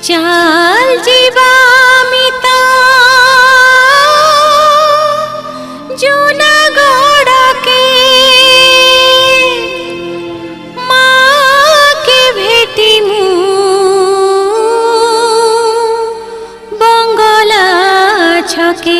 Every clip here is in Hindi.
चाल जीवा मिता जूनागढ़ के माँ के भेटी मु बंगला छके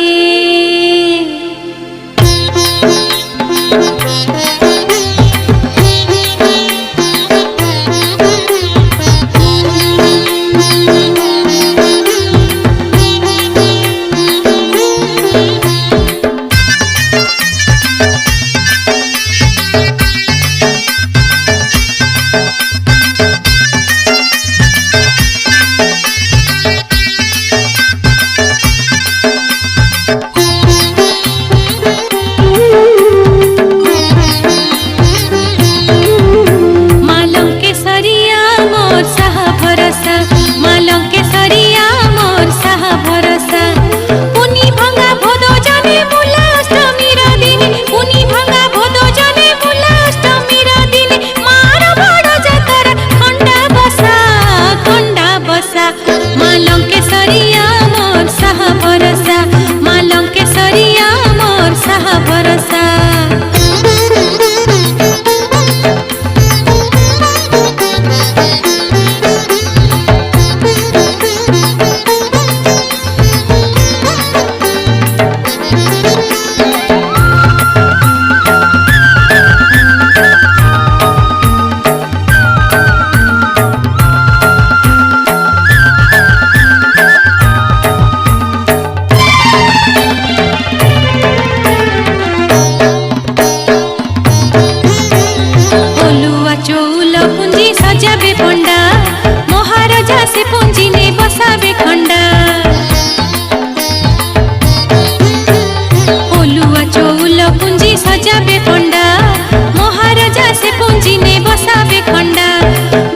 सजाबे पंडा महाराजा से पूंजी ने बसाबे खंडा ओलुआ चौल पूंजी सजाबे पंडा महाराजा से पूंजी ने बसाबे खंडा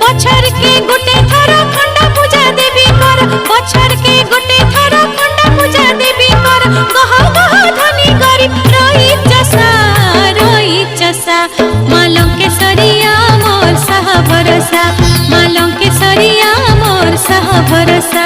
बछर के गोटे थर खंडा पूजा देवी कर बछर के गोटे थर खंडा पूजा देवी कर कह कह धनी गरीब रही चसा मालंकेश्वरिया मोर सह भरोसा मालंकेश्वरिया मोर सह भरोसा।